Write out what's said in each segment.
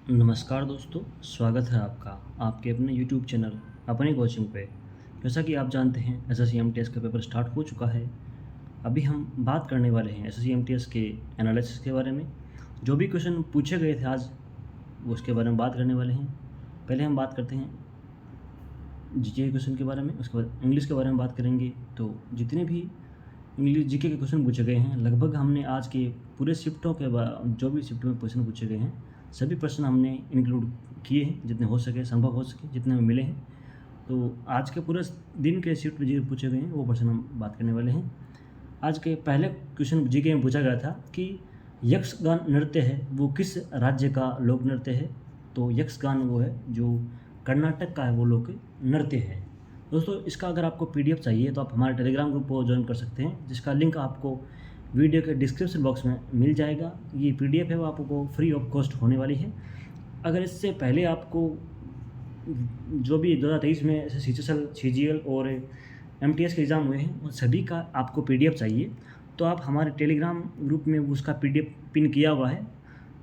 नमस्कार दोस्तों, स्वागत है आपका आपके अपने YouTube चैनल अपनी कोचिंग पे। जैसा कि आप जानते हैं एसएससी एमटीएस का पेपर स्टार्ट हो चुका है। अभी हम बात करने वाले हैं एसएससी एमटीएस के एनालिसिस के बारे में। जो भी क्वेश्चन पूछे गए थे आज वो उसके बारे में बात करने वाले हैं। पहले हम बात करते हैं जीके क्वेश्चन के बारे में, उसके बाद इंग्लिश के बारे में बात करेंगे। तो जितने भी इंग्लिश जीके के क्वेश्चन पूछे गए हैं, लगभग हमने आज के पूरे शिफ्टों के जो भी शिफ्ट में क्वेश्चन पूछे गए हैं सभी प्रश्न हमने इंक्लूड किए हैं, जितने हो सके संभव हो सके जितने में मिले हैं। तो आज के पूरे दिन के शिफ्ट में जो पूछे गए हैं वो प्रश्न हम बात करने वाले हैं। आज के पहले क्वेश्चन जीके में पूछा गया था कि यक्षगान नृत्य है वो किस राज्य का लोक नृत्य है। तो यक्षगान वो है जो कर्नाटक का है, वो लोक नृत्य है। दोस्तों, इसका अगर आपको पीडीएफ चाहिए तो आप हमारे टेलीग्राम ग्रुप को ज्वाइन कर सकते हैं, जिसका लिंक आपको वीडियो के डिस्क्रिप्शन बॉक्स में मिल जाएगा। ये पीडीएफ है वो आपको फ्री ऑफ कॉस्ट होने वाली है। अगर इससे पहले आपको जो भी 2023 में सीजीएल सीजीएल और एमटीएस के एग्ज़ाम हुए हैं उन सभी का आपको पीडीएफ चाहिए तो आप हमारे टेलीग्राम ग्रुप में उसका पीडीएफ पिन किया हुआ है।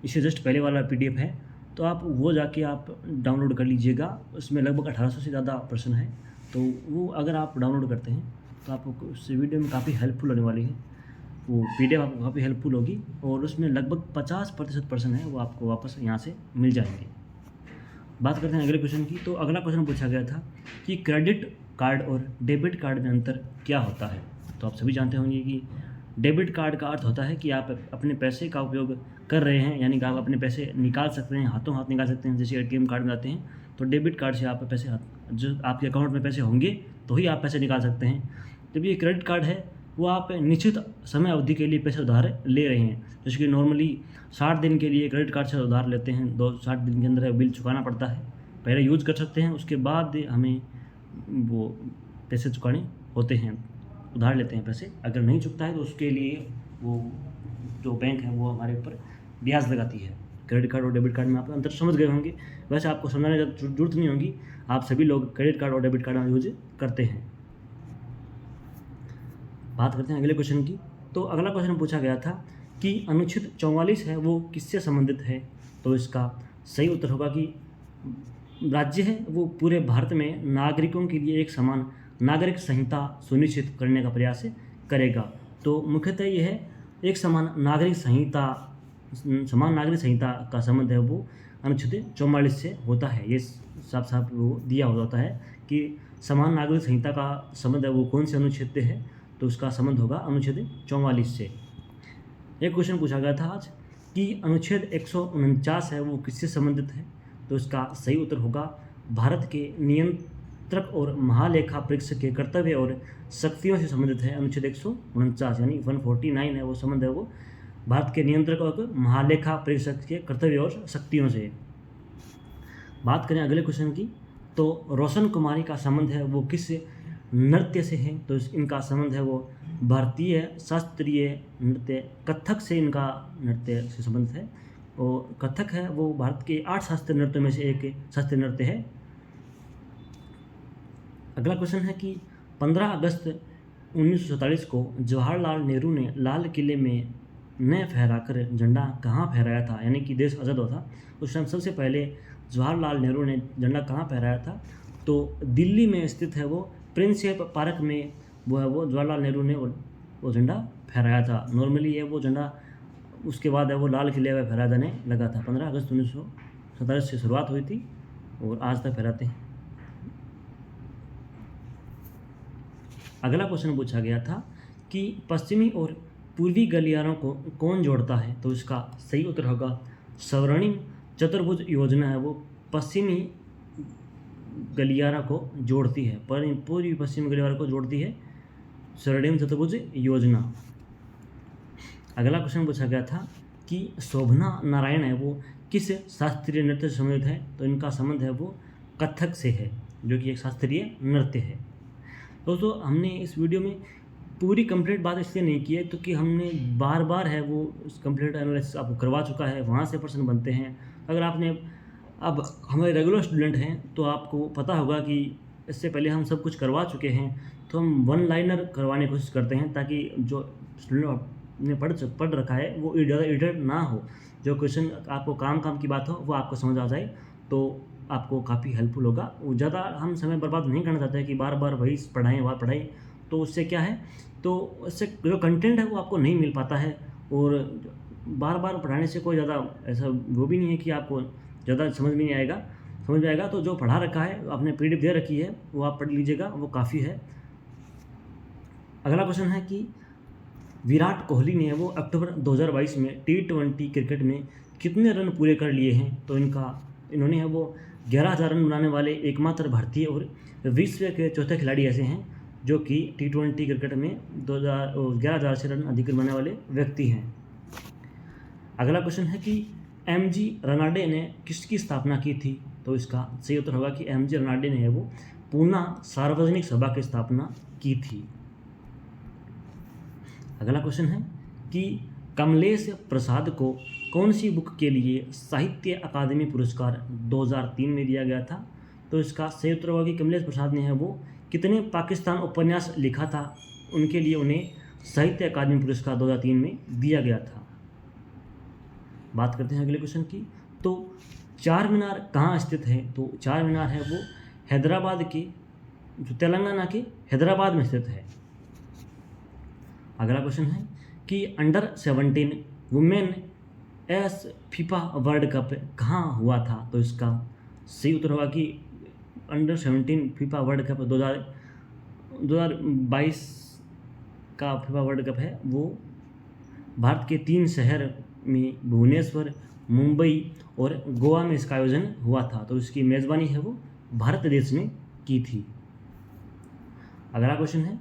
इससे जस्ट पहले वाला पीडीएफ है, तो आप वो जाके आप डाउनलोड कर लीजिएगा। उसमें लगभग 1800 से ज़्यादा प्रश्न है, तो वो अगर आप डाउनलोड करते हैं तो आपको उस वीडियो में काफ़ी हेल्पफुल होने वाली है। वो पीडीएफ आपको काफ़ी हेल्पफुल होगी और उसमें लगभग 50% प्रश्न है वो आपको वापस यहाँ से मिल जाएंगे। बात करते हैं अगले क्वेश्चन की। तो अगला क्वेश्चन पूछा गया था कि क्रेडिट कार्ड और डेबिट कार्ड में अंतर क्या होता है। तो आप सभी जानते होंगे कि डेबिट कार्ड का अर्थ होता है कि आप अपने पैसे का उपयोग कर रहे हैं, यानी कि आप अपने पैसे निकाल सकते हैं, हाथों हाथ निकाल सकते हैं। जैसे एटीएम कार्ड में आते हैं तो डेबिट कार्ड से आप पैसे जो आपके अकाउंट में पैसे होंगे तो ही आप पैसे निकाल सकते हैं। जब ये क्रेडिट कार्ड है वो आप निश्चित समय अवधि के लिए पैसे उधार ले रहे हैं। जैसे कि नॉर्मली 60 दिन के लिए क्रेडिट कार्ड से उधार लेते हैं, 60 दिन के अंदर बिल चुकाना पड़ता है। पहले यूज़ कर सकते हैं, उसके बाद हमें वो पैसे चुकाने होते हैं, उधार लेते हैं पैसे। अगर नहीं चुकता है तो उसके लिए वो जो बैंक है वो हमारे ऊपर ब्याज लगाती है। क्रेडिट कार्ड और डेबिट कार्ड में आप अंतर समझ गए होंगे, वैसे आपको समझाने की जरूरत नहीं होगी, आप सभी लोग क्रेडिट कार्ड और डेबिट कार्ड यूज करते हैं। बात करते हैं अगले क्वेश्चन की। तो अगला क्वेश्चन पूछा गया था कि अनुच्छेद 44 है वो किससे संबंधित है। तो इसका सही उत्तर होगा कि राज्य है वो पूरे भारत में नागरिकों के लिए एक समान नागरिक संहिता सुनिश्चित करने का प्रयास करेगा। तो मुख्यतः ये है एक समान नागरिक संहिता का संबंध है वो अनुच्छेद 44 से होता है। ये साफ साफ वो दिया होता है कि समान नागरिक संहिता का संबंध है वो कौन से अनुच्छेद से है, तो उसका संबंध होगा अनुच्छेद 44 से। एक क्वेश्चन पूछा गया था आज कि अनुच्छेद 149 है वो किससे संबंधित है। तो इसका सही उत्तर होगा भारत के नियंत्रक और महालेखा परीक्षक के कर्तव्य और शक्तियों से संबंधित है। अनुच्छेद 149 यानी 149 है वो संबंध है वो भारत के नियंत्रक और महालेखा परीक्षक के कर्तव्य और शक्तियों से। बात करें अगले क्वेश्चन की। तो रोशन कुमारी का संबंध है वो किस नृत्य से है। तो इनका संबंध है वो भारतीय शास्त्रीय नृत्य कथक से इनका नृत्य से संबंध है। और कथक है वो भारत के 8 शास्त्रीय नृत्यों में से एक शास्त्रीय नृत्य है। अगला क्वेश्चन है कि 15 अगस्त 1947 को जवाहरलाल नेहरू ने लाल किले में न फहराकर झंडा कहाँ फहराया था, यानी कि देश आज़ाद हुआ था उस टाइम सबसे पहले जवाहरलाल नेहरू ने झंडा कहाँ फहराया था। तो दिल्ली में स्थित है वो प्रिंसेप पार्क में वो है वो जवाहरलाल नेहरू ने वो झंडा फहराया था। नॉर्मली है वो झंडा उसके बाद है वो लाल किले में फहराया जाने लगा था। 15 अगस्त 1947 से शुरुआत हुई थी और आज तक फहराते हैं। अगला क्वेश्चन पूछा गया था कि पश्चिमी और पूर्वी गलियारों को कौन जोड़ता है। तो इसका सही उत्तर होगा स्वर्णिम चतुर्भुज योजना है वो पश्चिमी गलियारा को जोड़ती है, पर पूर्वी पश्चिमी गलियारा को जोड़ती है स्वर्णिम चतुर्भुज योजना। अगला क्वेश्चन पूछा गया था कि शोभना नारायण है वो किस शास्त्रीय नृत्य से संबंधित है। तो इनका संबंध है वो कथक से है, जो कि एक शास्त्रीय नृत्य है। दोस्तों, हमने इस वीडियो में पूरी कंप्लीट बात इसलिए नहीं की है क्योंकि हमने बार बार है वो कंप्लीट एनालिसिस आपको करवा चुका है, वहाँ से प्रश्न बनते हैं। अगर आपने अब हमारे रेगुलर स्टूडेंट हैं तो आपको पता होगा कि इससे पहले हम सब कुछ करवा चुके हैं, तो हम वन लाइनर करवाने की कोशिश करते हैं ताकि जो स्टूडेंट आपने पढ़ रखा है वो ज़्यादा इरिटेट ना हो, जो क्वेश्चन आपको काम की बात हो वो आपको समझ आ जाए, तो आपको काफ़ी हेल्पफुल होगा। वो ज़्यादा हम समय बर्बाद नहीं करना चाहते हैं कि बार बार वही पढ़ाएं, तो उससे क्या है, तो उससे जो कंटेंट है वो आपको नहीं मिल पाता है, और बार बार पढ़ाने से कोई ज़्यादा ऐसा वो भी नहीं है कि आपको ज़्यादा समझ में आएगा। तो जो पढ़ा रखा है, आपने PDF दे रखी है, वो आप पढ़ लीजिएगा, वो काफ़ी है। अगला क्वेश्चन है कि विराट कोहली ने वो अक्टूबर 2022 में T20 क्रिकेट में कितने रन पूरे कर लिए हैं? तो इन्होंने है वो 11,000 रन बनाने वाले एकमात्र भारतीय और विश्व के चौथे खिलाड़ी ऐसे हैं जो कि T20 क्रिकेट में 11,000 से रन अधिक बनाने वाले व्यक्ति हैं। अगला क्वेश्चन है कि MG रनाडे ने किसकी स्थापना की थी? तो इसका सही उत्तर होगा कि MG रनाडे ने है वो पूना सार्वजनिक सभा की स्थापना की थी। अगला क्वेश्चन है कि कमलेश प्रसाद को कौन सी बुक के लिए साहित्य अकादमी पुरस्कार 2003 में दिया गया था? तो इसका सही उत्तर होगा कि कमलेश प्रसाद ने है वो कितने पाकिस्तान उपन्यास लिखा था, उनके लिए उन्हें साहित्य अकादमी पुरस्कार 2003 में दिया गया था। बात करते हैं अगले क्वेश्चन की। तो चार मीनार कहाँ स्थित है? तो चार मीनार है वो हैदराबाद के, जो तेलंगाना के हैदराबाद में स्थित है। अगला क्वेश्चन है कि under 17 women S FIFA world cup कहाँ हुआ था? तो इसका सही उत्तर होगा कि अंडर 17 फीफा वर्ल्ड कप 2022 का फीफा वर्ल्ड कप है वो भारत के 3 शहर में भुवनेश्वर, मुंबई और गोवा में इसका आयोजन हुआ था। तो इसकी मेज़बानी है वो भारत देश ने की थी। अगला क्वेश्चन है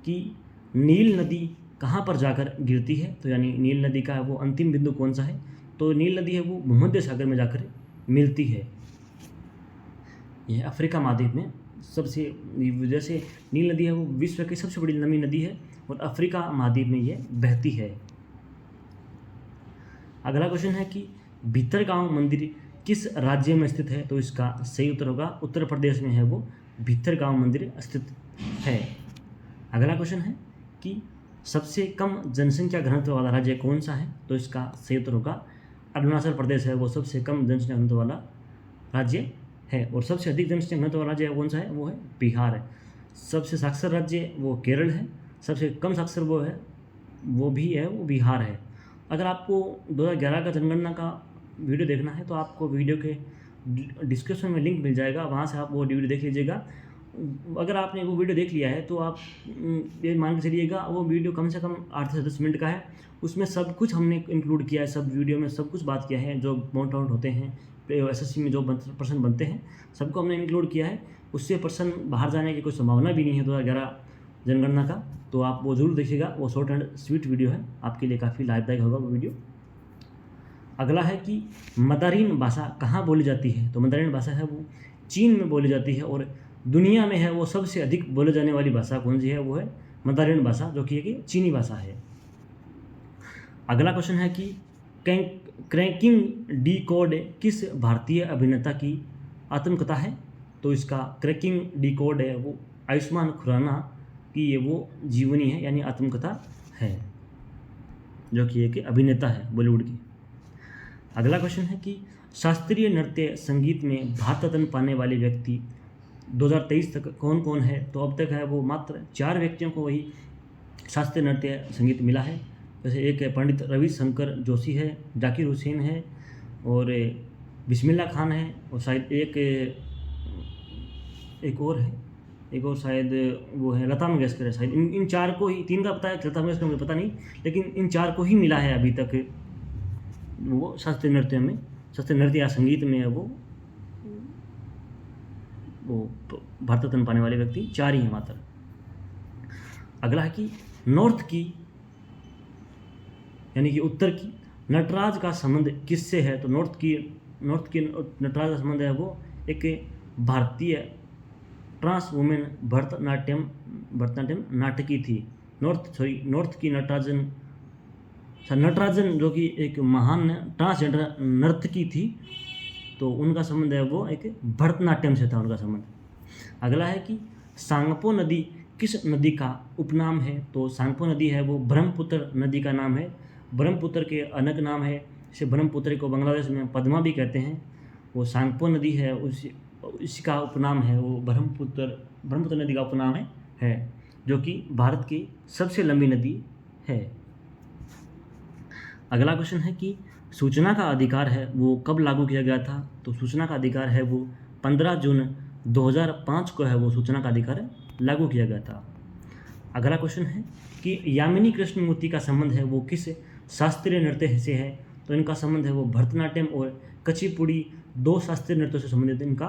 कि नील नदी कहाँ पर जाकर गिरती है? तो यानी नील नदी का वो अंतिम बिंदु कौन सा है? तो नील नदी है वो भूमध्य सागर में जाकर मिलती है। यह अफ्रीका महाद्वीप में सबसे, जैसे नील नदी है वो विश्व की सबसे बड़ी लंबी नदी है और अफ्रीका महाद्वीप में ये बहती है। अगला क्वेश्चन है कि भीतरगांव मंदिर किस राज्य में स्थित है? तो इसका सही उत्तर होगा उत्तर प्रदेश में है वो भीतरगांव मंदिर स्थित है। अगला क्वेश्चन है कि सबसे कम जनसंख्या घनत्व वाला राज्य कौन सा है? तो इसका सही उत्तर होगा अरुणाचल प्रदेश है वो सबसे कम जनसंख्या घनत्व वाला राज्य है। और सबसे अधिक जनसंख्या घनत्व वाला राज्य कौन सा है? वो है बिहार है। सबसे साक्षर राज्य वो केरल है। सबसे कम साक्षर वो बिहार है। अगर आपको 2011 का जनगणना का वीडियो देखना है तो आपको वीडियो के डिस्क्रिप्शन में लिंक मिल जाएगा, वहाँ से आप वो वीडियो देख लीजिएगा। अगर आपने वो वीडियो देख लिया है तो आप ये मान के चलिएगा वो वीडियो कम से कम 8 से 10 मिनट का है। उसमें सब कुछ हमने इंक्लूड किया है, सब वीडियो में सब कुछ बात किया है। जो मॉक आउट होते हैं SSC में जो पर्सन बनते हैं सबको हमने इंक्लूड किया है। उससे पर्सन बाहर जाने की कोई संभावना भी नहीं है 2011 जनगणना का। तो आप वो जरूर देखिएगा, वो शॉर्ट एंड स्वीट वीडियो है, आपके लिए काफ़ी लाभदायक होगा वो वीडियो। अगला है कि मंदारिन भाषा कहाँ बोली जाती है? तो मंदारिन भाषा है वो चीन में बोली जाती है और दुनिया में है वो सबसे अधिक बोले जाने वाली भाषा कौन सी है? वो है मंदारिन भाषा, जो कि चीनी भाषा है। अगला क्वेश्चन है कि क्रैकिंग डिकोड किस भारतीय अभिनेता की आत्मकथा है? तो इसका क्रैकिंग डिकोड है वो आयुष्मान खुराना की ये वो जीवनी है, यानी आत्मकथा है, जो कि एक अभिनेता है बॉलीवुड की। अगला क्वेश्चन है कि शास्त्रीय नृत्य संगीत में भारत रत्न पाने वाले व्यक्ति 2023 तक कौन कौन है? तो अब तक है वो मात्र 4 व्यक्तियों को वही शास्त्रीय नृत्य संगीत मिला है। जैसे एक पंडित रविशंकर जोशी है, जाकिर हुसैन है और बिस्मिल्लाह खान है, और शायद एक और शायद वो है लता मंगेशकर है शायद। इन 4 को ही, 3 का पता है, लता मंगेशकर मुझे पता नहीं, लेकिन इन 4 को ही मिला है अभी तक वो शास्त्रीय नृत्य या संगीत में है वो भारत रत्न पाने वाले व्यक्ति 4 ही हैं मात्र। अगला है कि नॉर्थ की यानी कि उत्तर की नटराज का संबंध किससे है? तो नॉर्थ की नटराज का संबंध है वो एक भारतीय ट्रांस वुमेन भरतनाट्यम नाटकी थी। नॉर्थ की नटराजन जो कि एक महान ट्रांसजेंडर नर्तकी थी, तो उनका संबंध है वो एक भरतनाट्यम से था उनका संबंध। अगला है कि सांगपो नदी किस नदी का उपनाम है? तो सांगपो नदी है वो ब्रह्मपुत्र नदी का नाम है। ब्रह्मपुत्र के अनेक नाम है, इसे ब्रह्मपुत्र को बांग्लादेश में पद्मा भी कहते हैं। वो सांगपो नदी है, इसका उपनाम है वो ब्रह्मपुत्र नदी का उपनाम है जो कि भारत की सबसे लंबी नदी है। अगला क्वेश्चन है कि सूचना का अधिकार है वो कब लागू किया गया था? तो सूचना का अधिकार है वो 15 जून 2005 को है वो सूचना का अधिकार लागू किया गया था। अगला क्वेश्चन है कि यामिनी कृष्णमूर्ति का संबंध है वो किस शास्त्रीय नृत्य से है? तो इनका संबंध है वो भरतनाट्यम और कुचिपुड़ी, 2 शास्त्रीय नृत्यों से संबंधित इनका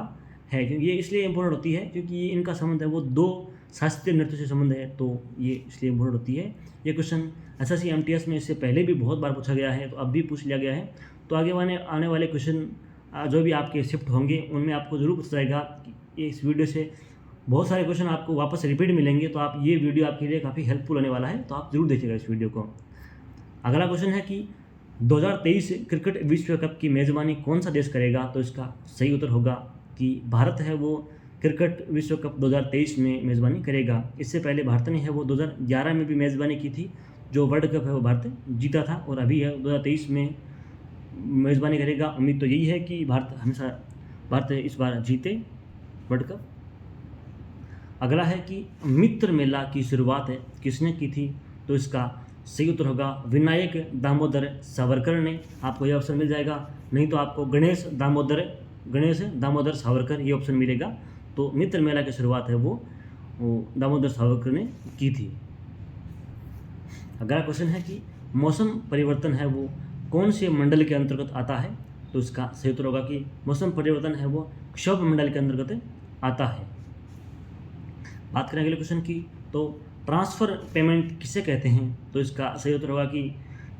है। क्योंकि ये इसलिए इम्पोर्टेंट होती है क्योंकि ये इनका संबंध है वो 2 शास्त्रीय नृत्यों से संबंध है, तो ये इसलिए इम्पोर्टेंट होती है। ये क्वेश्चन एसएससी एमटीएस में इससे पहले भी बहुत बार पूछा गया है, तो अब भी पूछ लिया गया है। तो आगे आने वाले क्वेश्चन जो भी आपके शिफ्ट होंगे उनमें आपको जरूर पूछा जाएगा कि इस वीडियो से बहुत सारे क्वेश्चन आपको वापस रिपीट मिलेंगे, तो आप ये वीडियो आपके लिए काफ़ी हेल्पफुल होने वाला है, तो आप जरूर देखिएगा इस वीडियो को। अगला क्वेश्चन है कि 2023 क्रिकेट विश्व कप की मेज़बानी कौन सा देश करेगा? तो इसका सही उत्तर होगा कि भारत है वो क्रिकेट विश्व कप 2023 में मेज़बानी करेगा। इससे पहले भारत ने है वो 2011 में भी मेज़बानी की थी, जो वर्ल्ड कप है वो भारत जीता था, और अभी है 2023 में मेज़बानी करेगा। उम्मीद तो यही है कि भारत इस बार जीते वर्ल्ड कप। अगला है कि मित्र मेला की शुरुआत किसने की थी? तो इसका सही उत्तर होगा विनायक दामोदर सावरकर ने। आपको यह ऑप्शन मिल जाएगा, नहीं तो आपको गणेश दामोदर सावरकर ये ऑप्शन मिलेगा। तो मित्र मेला की शुरुआत है वो दामोदर सावरकर ने की थी। अगला क्वेश्चन है कि मौसम परिवर्तन है वो कौन से मंडल के अंतर्गत आता है? तो इसका सही उत्तर होगा कि मौसम परिवर्तन है वो क्षोभ मंडल के अंतर्गत आता है। बात करें अगले क्वेश्चन की, तो ट्रांसफ़र पेमेंट किसे कहते हैं? तो इसका सही उत्तर होगा कि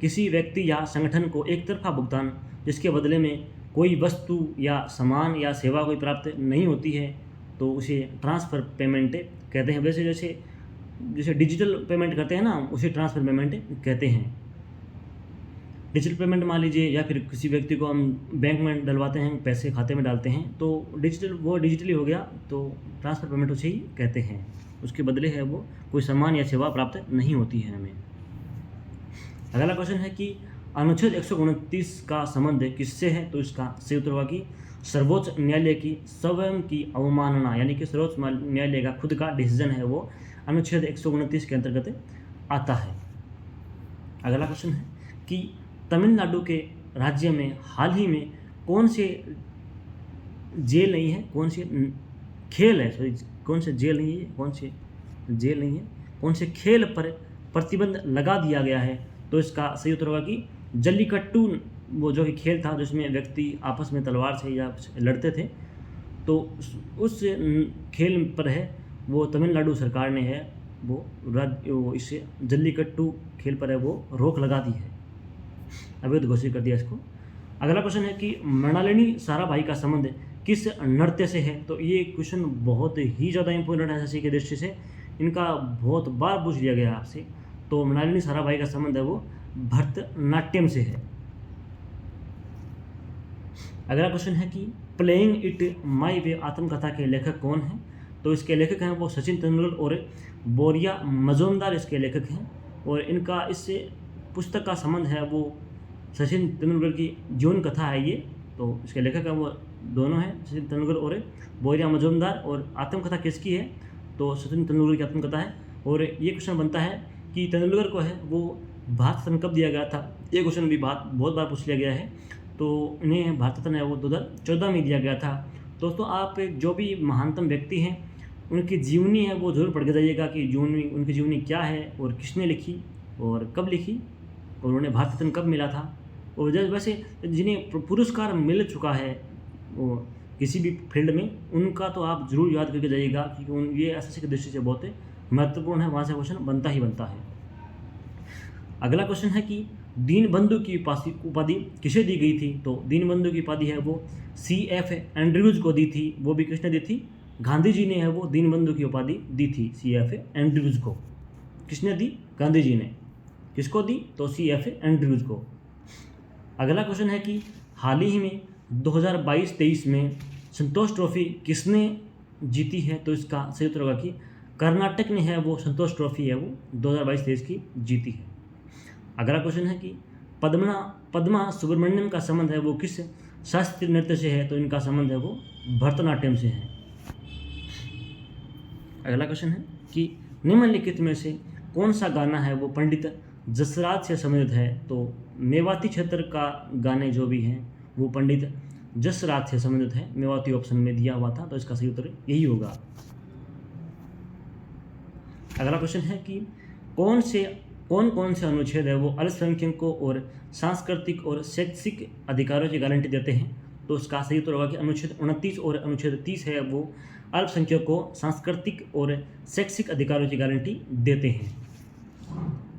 किसी व्यक्ति या संगठन को एक तरफा भुगतान जिसके बदले में कोई वस्तु या सामान या सेवा कोई प्राप्त नहीं होती है, तो उसे ट्रांसफ़र पेमेंट कहते हैं। वैसे जैसे डिजिटल पेमेंट करते हैं ना, उसे ट्रांसफ़र पेमेंट कहते हैं। डिजिटल पेमेंट मान लीजिए, या फिर किसी व्यक्ति को हम बैंक में डलवाते हैं, पैसे खाते में डालते हैं, तो डिजिटली हो गया, तो ट्रांसफ़र पेमेंट उसे ही कहते हैं। उसके बदले है वो कोई सामान या सेवा प्राप्त नहीं होती है हमें। अगला क्वेश्चन है कि अनुच्छेद 129 का संबंध किससे है? तो इसका सही उत्तर होगा कि सर्वोच्च न्यायालय की स्वयं की अवमानना, यानी कि सर्वोच्च न्यायालय का खुद का डिसीजन है वो अनुच्छेद 129 के अंतर्गत आता है। अगला क्वेश्चन है कि तमिलनाडु के राज्य में हाल ही में कौन से जेल नहीं है, कौन से खेल है, सॉरी कौन से जेल नहीं है, कौन से खेल पर प्रतिबंध लगा दिया गया है? तो इसका सही उत्तर होगा कि जल्लीकट्टू, वो जो कि खेल था जिसमें व्यक्ति आपस में तलवार से या लड़ते थे, तो उस खेल पर है वो तमिलनाडु सरकार ने है वो इसे जल्लीकट्टू खेल पर है वो रोक लगा दी है, अवैध घोषित कर दिया इसको। अगला क्वेश्चन है कि मृणालिनी साराभाई का संबंध किस नृत्य से है? तो ये क्वेश्चन बहुत ही ज़्यादा इंपॉर्टेंट है एसएससी की दृष्टि से, इनका बहुत बार पूछ लिया गया आपसे। तो मृणालिनी साराभाई का संबंध है वो भरतनाट्यम से है। अगला क्वेश्चन है कि प्लेइंग इट माई वे आत्मकथा के लेखक कौन हैं? तो इसके लेखक हैं वो सचिन तेंदुलकर और बोरिया मजूमदार इसके लेखक हैं, और इनका इससे पुस्तक का संबंध है वो सचिन तेंदुलकर की जीवन कथा है ये। तो इसके लेखक हैं वो दोनों हैं, सचिन तेंदुलकर और बोरिया मजूमदार। और आत्मकथा किसकी है? तो सचिन तेंदुलकर की आत्मकथा है। और ये क्वेश्चन बनता है कि तेंदुलकर को है वो भारत रत्न कब दिया गया था? ये क्वेश्चन भी बहुत बार पूछ लिया गया है। तो इन्हें भारत रत्न है वो 2014 में दिया गया था। दोस्तों, आप जो भी महानतम व्यक्ति हैं उनकी जीवनी है वो जरूर पढ़ के जाइएगा कि उनकी जीवनी क्या है और किसने लिखी और कब लिखी और उन्हें भारत रत्न कब मिला था। और वैसे जिन्हें पुरस्कार मिल चुका है वो किसी भी फील्ड में, उनका तो आप जरूर याद करके जाइएगा क्योंकि ये एसएससी की दृष्टि से बहुत महत्वपूर्ण है, वहाँ से क्वेश्चन बनता ही बनता है। अगला क्वेश्चन है कि दीनबंधु की उपाधि किसे दी गई थी? तो दीनबंधु की उपाधि है वो CF एंड्रयूज को दी थी। वो भी किसने दी थी? गांधी जी ने है वो दीनबंधु की उपाधि दी थी CF एंड्रयूज को। किसने दी? गांधी जी ने। किसको दी? तो CF एंड्रयूज को। अगला क्वेश्चन है कि हाल ही में 2022-23 में संतोष ट्रॉफी किसने जीती है? तो इसका सही उत्तर होगा कि कर्नाटक ने है वो संतोष ट्रॉफी है वो 2022-23 की जीती है। अगला क्वेश्चन है कि पद्मा सुब्रमण्यम का संबंध है वो किस शास्त्रीय नृत्य से है? तो इनका संबंध है वो भरतनाट्यम से है। अगला क्वेश्चन है कि निम्नलिखित में से कौन सा गाना है वो पंडित जसराज से संबंधित है? तो मेवाती क्षेत्र का गाने जो भी हैं वो पंडित जसराज से संबंधित है। मेवाती ऑप्शन में दिया हुआ था, तो इसका सही उत्तर यही होगा। अगला क्वेश्चन है कि कौन कौन से अनुच्छेद है वो अल्पसंख्यकों और सांस्कृतिक और शैक्षिक अधिकारों की गारंटी देते हैं? तो उसका सही उत्तर होगा कि अनुच्छेद 29 और अनुच्छेद 30 है वो अल्पसंख्यकों को सांस्कृतिक और शैक्षिक अधिकारों की गारंटी देते हैं।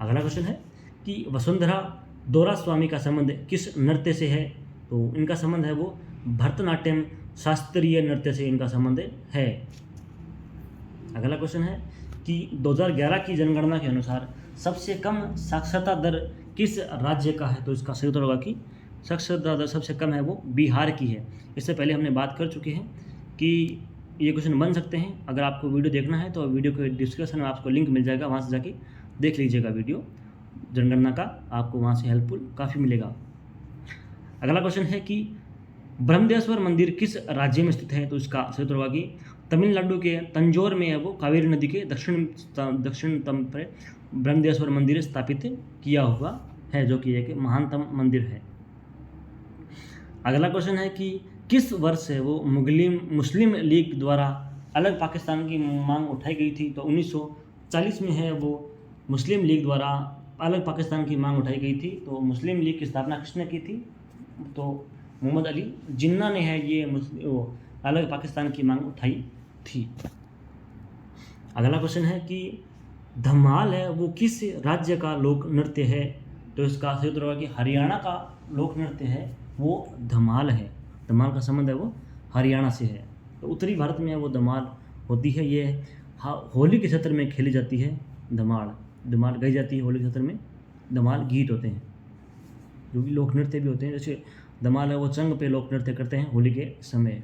अगला क्वेश्चन है कि वसुंधरा दोरास्वामी का संबंध किस नृत्य से है? तो इनका संबंध है वो भरतनाट्यम शास्त्रीय नृत्य से इनका संबंध है। अगला क्वेश्चन है कि 2011 की जनगणना के अनुसार सबसे कम साक्षरता दर किस राज्य का है? तो इसका सही उत्तर होगा कि साक्षरता दर सबसे कम है वो बिहार की है। इससे पहले हमने बात कर चुके हैं कि ये क्वेश्चन बन सकते हैं। अगर आपको वीडियो देखना है तो वीडियो के डिस्क्रिप्शन में आपको लिंक मिल जाएगा, वहाँ से जाके देख लीजिएगा वीडियो जनगणना का, आपको वहाँ से हेल्पफुल काफ़ी मिलेगा। अगला क्वेश्चन है कि ब्रह्मदेश्वर मंदिर किस राज्य में स्थित है? तो इसका सही उत्तर होगा कि तमिलनाडु के तंजौर में है वो कावेरी नदी के दक्षिणतम पर ब्रह्मदेश्वर मंदिर स्थापित किया हुआ है, जो कि एक महानतम मंदिर है। अगला क्वेश्चन है कि किस वर्ष है वो मुस्लिम लीग द्वारा अलग पाकिस्तान की मांग उठाई गई थी? तो 1940 में है वो मुस्लिम लीग द्वारा अलग पाकिस्तान की मांग उठाई गई थी। तो मुस्लिम लीग की स्थापना किसने की थी? तो मोहम्मद अली जिन्ना ने है ये अलग पाकिस्तान की मांग उठाई थी। अगला क्वेश्चन है कि धमाल है वो किस राज्य का लोक नृत्य है? तो इसका सही उत्तर होगा कि हरियाणा का लोक नृत्य है वो धमाल है। धमाल का संबंध है वो हरियाणा से है। तो उत्तरी भारत में वो धमाल होती है। ये होली के क्षेत्र में खेली जाती है। धमाल गाई जाती है होली के क्षेत्र में। धमाल गीत होते हैं जो कि लोक नृत्य भी होते हैं। जैसे धमाल है वो चंग पे लोक नृत्य करते हैं होली के समय।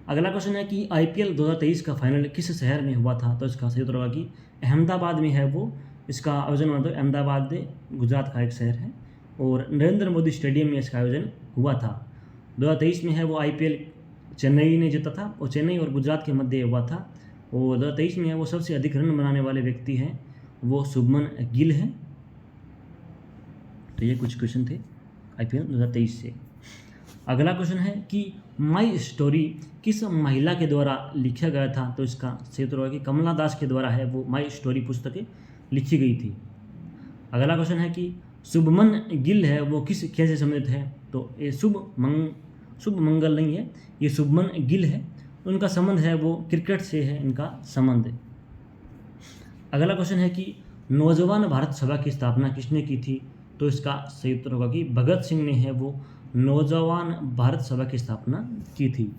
अगला क्वेश्चन है कि IPL 2023 का फाइनल किस शहर में हुआ था? तो इसका सही उत्तर होगा कि अहमदाबाद में है वो इसका आयोजन हुआ था। अहमदाबाद गुजरात का एक शहर है और नरेंद्र मोदी स्टेडियम में इसका आयोजन हुआ था। 2023 में है वो IPL चेन्नई ने जीता था और चेन्नई और गुजरात के मध्य हुआ था। और 2023 में है वो सबसे अधिक रन बनाने वाले व्यक्ति हैं वो शुभमन गिल हैं। तो ये कुछ क्वेश्चन थे IPL 2023 से। अगला क्वेश्चन है कि माई स्टोरी किस महिला के द्वारा लिखा गया था? तो इसका सही उत्तर होगा कि कमला दास के द्वारा है वो माई स्टोरी पुस्तकें लिखी गई थी। अगला क्वेश्चन है कि शुभमन गिल है वो किस खेल से संबंधित है? तो ये शुभ मंगल नहीं है, ये शुभमन गिल है। उनका संबंध है वो क्रिकेट से है इनका संबंध। अगला क्वेश्चन है कि नौजवान भारत सभा की स्थापना किसने की थी? तो इसका सही उत्तर होगा कि भगत सिंह ने है वो नौजवान भारत सभा की स्थापना की थी।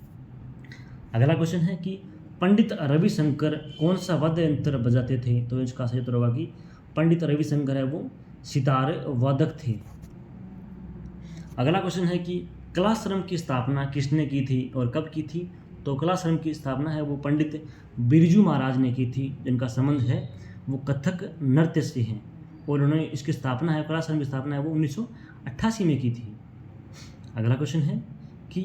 अगला क्वेश्चन है कि पंडित रविशंकर कौन सा वाद्य यंत्र बजाते थे? तो इसका सही उत्तर होगा कि पंडित रविशंकर है वो सितार वादक थे। अगला क्वेश्चन है कि कलाश्रम की स्थापना किसने की थी और कब की थी? तो कलाश्रम की स्थापना है वो पंडित बिरजू महाराज ने की थी, जिनका संबंध है वो कथक नृत्य से हैं और उन्होंने इसकी स्थापना है कलाश्रम की स्थापना है वो 1988 में की थी। अगला क्वेश्चन है कि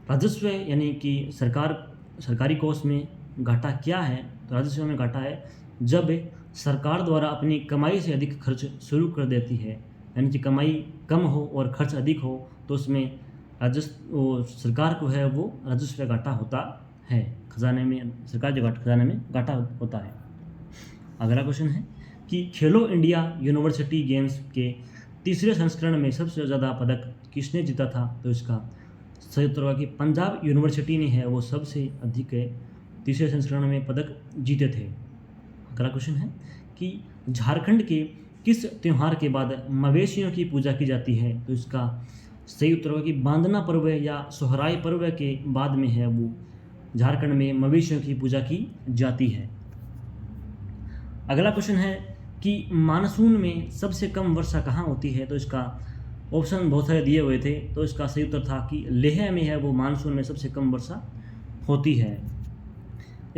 राजस्व यानी कि सरकारी कोष में घाटा क्या है? तो राजस्व में घाटा है जब सरकार द्वारा अपनी कमाई से अधिक खर्च शुरू कर देती है, यानी कि कमाई कम हो और खर्च अधिक हो तो उसमें सरकार को है वो राजस्व घाटा होता है। खजाने में सरकार के खजाने में घाटा होता है। अगला क्वेश्चन है कि खेलो इंडिया यूनिवर्सिटी गेम्स के तीसरे संस्करण में सबसे ज़्यादा पदक किसने जीता था? तो इसका सही उत्तर होगा कि पंजाब यूनिवर्सिटी ने है वो सबसे अधिक तीसरे संस्करण में पदक जीते थे। अगला क्वेश्चन है कि झारखंड के किस त्यौहार के बाद मवेशियों की पूजा की जाती है? तो इसका सही उत्तर होगा कि बांदना पर्व या सोहराई पर्व के बाद में है वो झारखंड में मवेशियों की पूजा की जाती है। अगला क्वेश्चन है कि मानसून में सबसे कम वर्षा कहाँ होती है? तो इसका ऑप्शन बहुत सारे दिए हुए थे, तो इसका सही उत्तर था कि लेह में है वो मानसून में सबसे कम वर्षा होती है।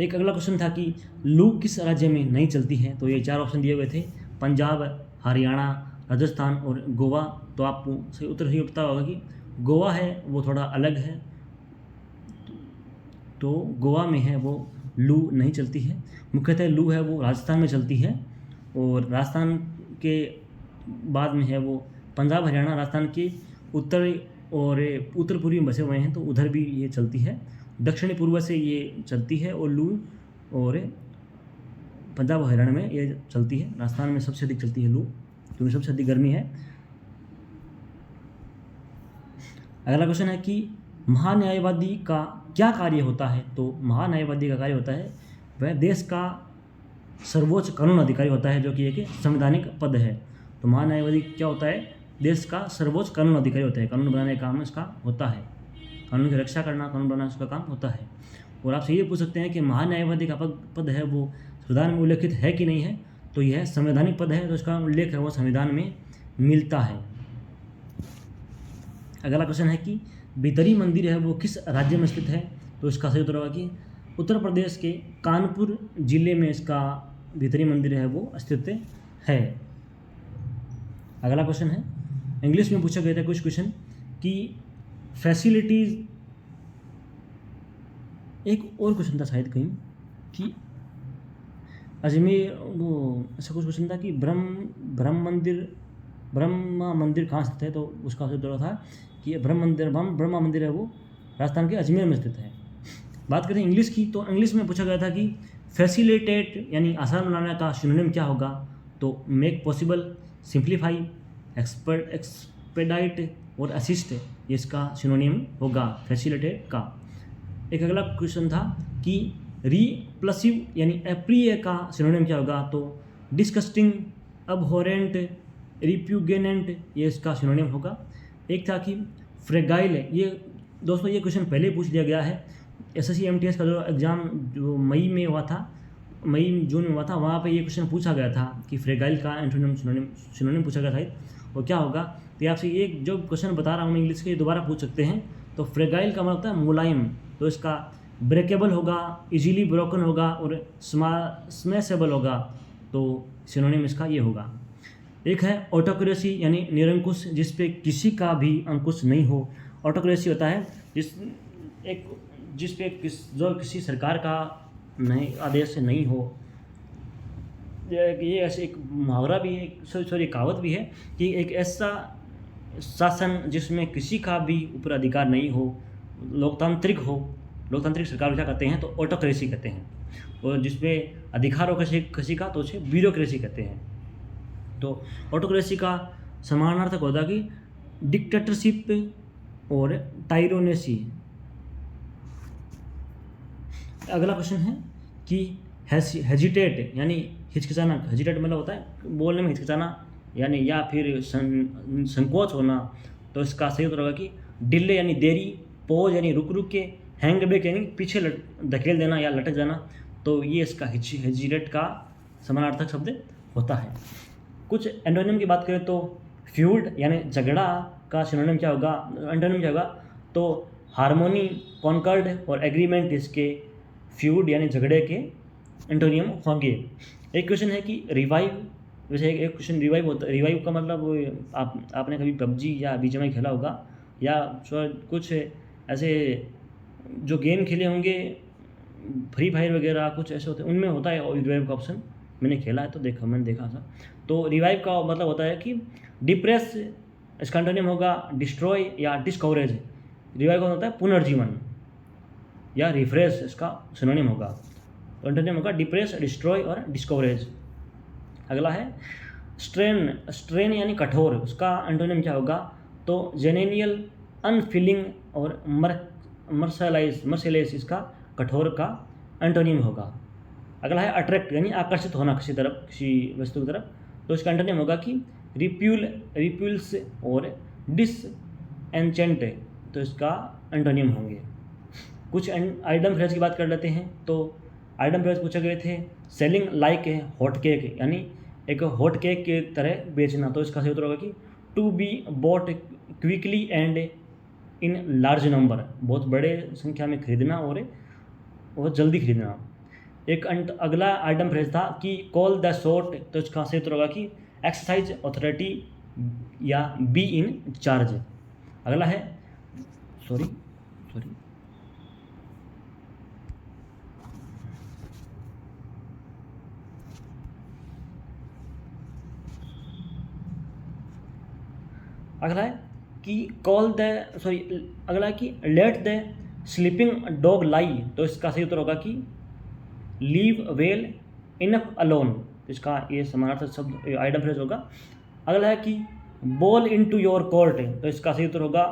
एक अगला क्वेश्चन था कि लू किस राज्य में नहीं चलती है, तो ये 4 ऑप्शन दिए हुए थे, पंजाब, हरियाणा, राजस्थान और गोवा। तो आपको सही उत्तर ही पता होगा कि गोवा है वो थोड़ा अलग है, तो गोवा में है वो लू नहीं चलती है। मुख्यतः लू है वो राजस्थान में चलती है, और राजस्थान के बाद में है वो पंजाब, हरियाणा, राजस्थान के उत्तर और उत्तर पूर्वी में बसे हुए हैं, तो उधर भी ये चलती है। दक्षिणी पूर्व से ये चलती है और लू, और पंजाब और हरियाणा में ये चलती है। राजस्थान में सबसे अधिक चलती है लू, क्योंकि सबसे अधिक गर्मी है। अगला क्वेश्चन है कि महान्यायवादी का क्या कार्य होता है, तो महान्यायवादी का कार्य होता है वह देश का सर्वोच्च कानून अधिकारी होता है, जो कि एक संवैधानिक पद है। तो महान्यायवादी क्या होता है, देश का सर्वोच्च कानून अधिकारी होता है, कानून बनाने का काम इसका होता है, कानून की रक्षा करना, कानून बनाना इसका काम होता है। और आपसे ये पूछ सकते हैं कि महान्यायवादी का पद है वो संविधान में उल्लेखित है कि नहीं है, तो यह संवैधानिक पद है, तो इसका उल्लेख है वो संविधान में मिलता है। अगला क्वेश्चन है कि भीतरी मंदिर है वो किस राज्य में स्थित है, तो इसका सही उत्तर होगा कि उत्तर प्रदेश के कानपुर जिले में इसका भीतरी मंदिर है वो स्थित है। अगला क्वेश्चन है, इंग्लिश में पूछा गया था कुछ क्वेश्चन कि फैसिलिटीज़, एक और क्वेश्चन था शायद कहीं कि अजमेर, वो ऐसा कुछ क्वेश्चन था कि ब्रह्मा मंदिर कहाँ स्थित है, तो उसका उत्तर था कि ब्रह्मा मंदिर है वो राजस्थान के अजमेर में स्थित है। बात करें इंग्लिश की, तो इंग्लिश में पूछा गया था कि फैसिलिटेट यानी आसान बनाने का सिनोनिम क्या होगा, तो मेक पॉसिबल, सिंप्लीफाई, एक्सपेडाइट और असिस्ट, ये इसका सिनोनिम होगा फैसिलिटेट का। एक अगला क्वेश्चन था कि रिप्लसिव यानी अप्रिय का सिनोनिम क्या होगा, तो डिस्गस्टिंग, अबहॉरेंट, रिप्यूगेनेंट, ये इसका सिनोनिम होगा। एक था कि फ्रेगाइल, ये दोस्तों ये क्वेश्चन पहले पूछ लिया गया है। एसएससी एमटीएस का जो एग्ज़ाम जो मई में हुआ था, मई जून में हुआ था, वहाँ पे ये क्वेश्चन पूछा गया था कि फ्रेगाइल का एंटोनिम सिनोनिम पूछा गया था, वो क्या होगा। तो आपसे ये जो क्वेश्चन बता रहा हूँ मैं इंग्लिश के, दोबारा पूछ सकते हैं। तो फ्रेगाइल का मतलब होता है मुलायम, तो इसका ब्रेकेबल होगा, इजीली ब्रोकन होगा और स्मैशेबल होगा, तो सिनोनिम इसका ये होगा। एक है ऑटोक्रेसी यानी निरंकुश, जिस पे किसी का भी अंकुश नहीं हो। ऑटोक्रेसी होता है जिस पे जो किसी सरकार का नहीं आदेश नहीं हो। ये ऐसे एक मुहावरा भी है, सॉरी कहावत भी है कि एक ऐसा शासन जिसमें किसी का भी ऊपर अधिकार नहीं हो, लोकतांत्रिक हो, लोकतांत्रिक सरकार क्या कहते हैं, तो ऑटोक्रेसी कहते हैं। और जिसमें अधिकार हो किसी का, तो उसे ब्यूरोक्रेसी कहते हैं। तो ऑटोक्रेसी का समानार्थक होता है कि डिक्टेटरशिप और टायरोनेसी। अगला क्वेश्चन है कि हेजिटेट यानी हिचकिचाना, हेजिटेट मतलब होता है बोलने में हिचकिचाना यानी या फिर संकोच होना, तो इसका सही उत्तर होगा कि डिले यानी देरी, पोज यानी रुक के, हैंग बैक यानी पीछे धकेल देना या लटक जाना, तो ये इसका हेजिटेट का समानार्थक शब्द होता है। कुछ एंटोनिम की बात करें तो फ्यूड यानी झगड़ा का सिनोनिम क्या होगा, एंटोनिम क्या होगा, तो हार्मोनी, कॉन्कर्ड और एग्रीमेंट इसके फ्यूड यानी झगड़े के एंटोनियम होंगे। एक क्वेश्चन है कि रिवाइव, वैसे एक क्वेश्चन रिवाइव होता है, रिवाइव का मतलब आपने कभी पबजी या बीजीएमआई खेला होगा, या कुछ ऐसे जो गेम खेले होंगे फ्री फायर वगैरह कुछ ऐसे होते हैं, उनमें होता है रिवाइव का ऑप्शन, मैंने खेला है तो मैंने देखा था। तो रिवाइव का मतलब होता है कि डिप्रेस, इसका एंटोनिम होगा डिस्ट्रॉय या डिस्कवरेज। रिवाइव का होता है पुनर्जीवन या रिफ्रेश, इसका सिनोनिम होगा। तो एंटोनिम होगा डिप्रेस, डिस्ट्रॉय और डिस्कवरेज। अगला है स्ट्रेन यानी कठोर, उसका एंटोनिम क्या होगा, तो जेनेनियल, अनफीलिंग और मर्सिलेस, इसका कठोर का एंटोनिम होगा। अगला है अट्रैक्ट यानी आकर्षित होना किसी तरफ, किसी वस्तु की तरफ, तो इसका एंटोनिम होगा कि रिप्यूल्स और डिसएंचेंट, तो इसका एंटोनिम होंगे। कुछ आइटम फ्रेज की बात कर लेते हैं। तो आइटम फ्रेज पूछे गए थे selling like a hot cake, यानी एक हॉट केक की तरह बेचना, तो इसका सही उत्तर होगा कि to be bought quickly and in large number, बहुत बड़े संख्या में खरीदना और जल्दी खरीदना। एक अगला आइटम फ्रेज था कि कॉल द शॉट, तो इसका सही उत्तर होगा कि एक्सरसाइज अथॉरिटी या बी इन चार्ज। अगला है सॉरी अगला है कि अगला है कि लेट द स्लीपिंग डॉग लाई, तो इसका सही उत्तर होगा कि लीव वेल इनफ अलोन, इसका ये समानार्थक शब्द आइटम फ्रेज होगा। अगला है कि ball in to your court, तो इसका सही उत्तर होगा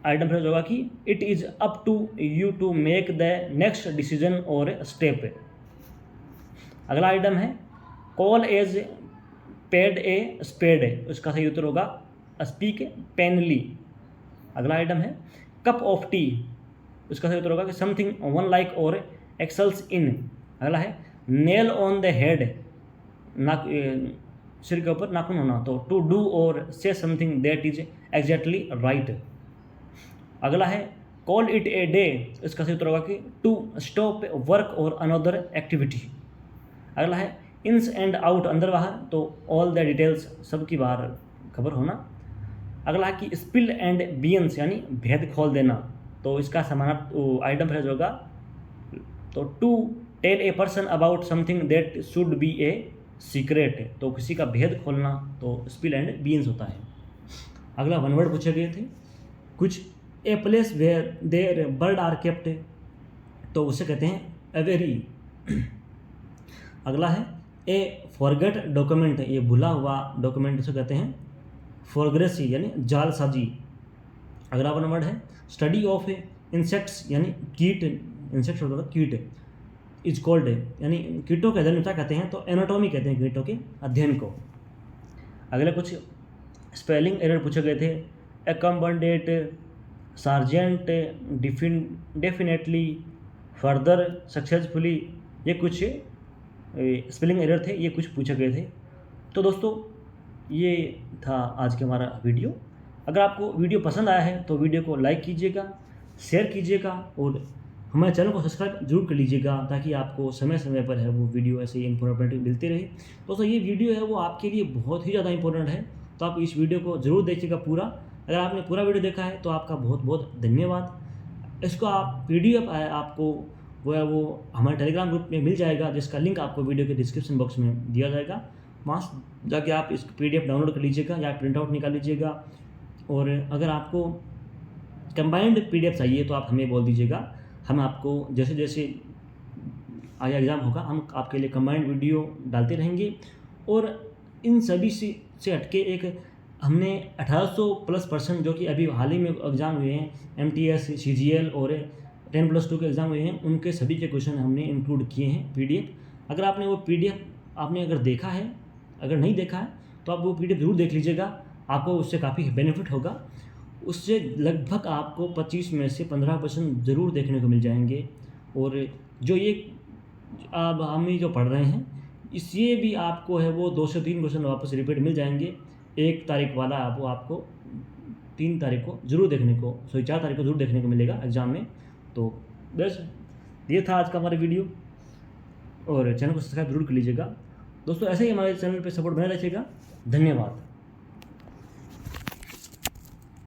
आइटम फ्रेज होगा कि it is up to you to make the next decision और स्टेप। अगला आइटम है call a spade a spade, उसका सही उत्तर होगा स्पीक पेनली। अगला आइटम है कप ऑफ टी, उसका सही उत्तर होगा कि समथिंग वन लाइक और एक्सल्स इन। अगला है नेल ऑन द हेड, सिर के ऊपर नाखून होना, तो टू डू और से something that is exactly right. अगला है कॉल इट ए डे, इसका सही उत्तर होगा कि टू स्टॉप वर्क और अनदर एक्टिविटी। अगला है इन्स एंड आउट, अंदर बाहर, तो ऑल द डिटेल्स, सबकी बाहर खबर होना। अगला है कि स्पिल एंड बियंस यानी भेद खोल देना, तो इसका समानार्थक आइटम फ्रेज होगा तो to tell a person about something that should be a secret, तो किसी का भेद खोलना, तो स्पिल एंड बियंस होता है। अगला वन वर्ड पूछे गए थे कुछ, a place where their bird are kept, तो उसे कहते हैं एवेरी। अगला है ए फॉरगेट डॉक्यूमेंट, ये भुला हुआ डॉक्यूमेंट उसे कहते हैं फॉरग्रेसी यानी जालसाजी। अगला वन वर्ड है स्टडी ऑफ इंसेक्ट्स यानी कीट, इंसेक्ट्स होता है कीट, इज कॉल्ड यानी कीटों के अध्ययन क्या कहते हैं, तो एनाटॉमी कहते हैं कीटों के अध्ययन को। अगले कुछ स्पेलिंग एरर पूछे गए थे, एकम्बेंडेट, सार्जेंट, डेफिनेटली, फर्दर, सक्सेसफुली, ये कुछ स्पेलिंग एरर थे, ये कुछ पूछे गए थे। तो दोस्तों ये था आज के हमारा वीडियो। अगर आपको वीडियो पसंद आया है तो वीडियो को लाइक कीजिएगा, शेयर कीजिएगा और हमारे चैनल को सब्सक्राइब जरूर कर लीजिएगा, ताकि आपको समय समय पर है वो वीडियो ऐसे ही इंफॉर्मेटिव मिलती रहे। दोस्तों ये वीडियो है वो आपके लिए बहुत ही ज़्यादा इंपॉर्टेंट है, तो आप इस वीडियो को ज़रूर देखिएगा पूरा। अगर आपने पूरा वीडियो देखा है तो आपका बहुत बहुत धन्यवाद। इसको आप PDF आपको वो है वो हमारे टेलीग्राम ग्रुप में मिल जाएगा, जिसका लिंक आपको वीडियो के डिस्क्रिप्शन बॉक्स में दिया जाएगा। वहाँ जाके आप इस PDF डाउनलोड कर लीजिएगा या प्रिंट आउट निकाल लीजिएगा। और अगर आपको कंबाइंड PDF चाहिए तो आप हमें बोल दीजिएगा, हम आपको जैसे जैसे आगे एग्ज़ाम होगा हम आपके लिए कंबाइंड वीडियो डालते रहेंगे। और इन सभी से हटके एक हमने 1800+ जो कि अभी हाल ही में एग्ज़ाम हुए हैं, MTS, CGL और 10+2 के एग्ज़ाम हुए हैं, उनके सभी के क्वेश्चन हमने इंक्लूड किए हैं PDF। अगर आपने वो PDF आपने अगर देखा है, अगर नहीं देखा है तो आप वो PDF ज़रूर देख लीजिएगा, आपको उससे काफ़ी बेनिफिट होगा। उससे लगभग आपको 25 में से 15% ज़रूर देखने को मिल जाएंगे। और जो ये अब हम जो पढ़ रहे हैं इससे भी आपको है वो 2 से 3 क्वेश्चन वापस रिपीट मिल जाएंगे। 1 तारीख वाला वो आपको 3 तारीख को जरूर देखने को 4 तारीख को जरूर देखने को मिलेगा एग्ज़ाम में। तो बस ये था आज का हमारा वीडियो, और चैनल को सब्सक्राइब जरूर कर लीजिएगा। दोस्तों ऐसे ही हमारे चैनल पे सपोर्ट बने रखिएगा। धन्यवाद।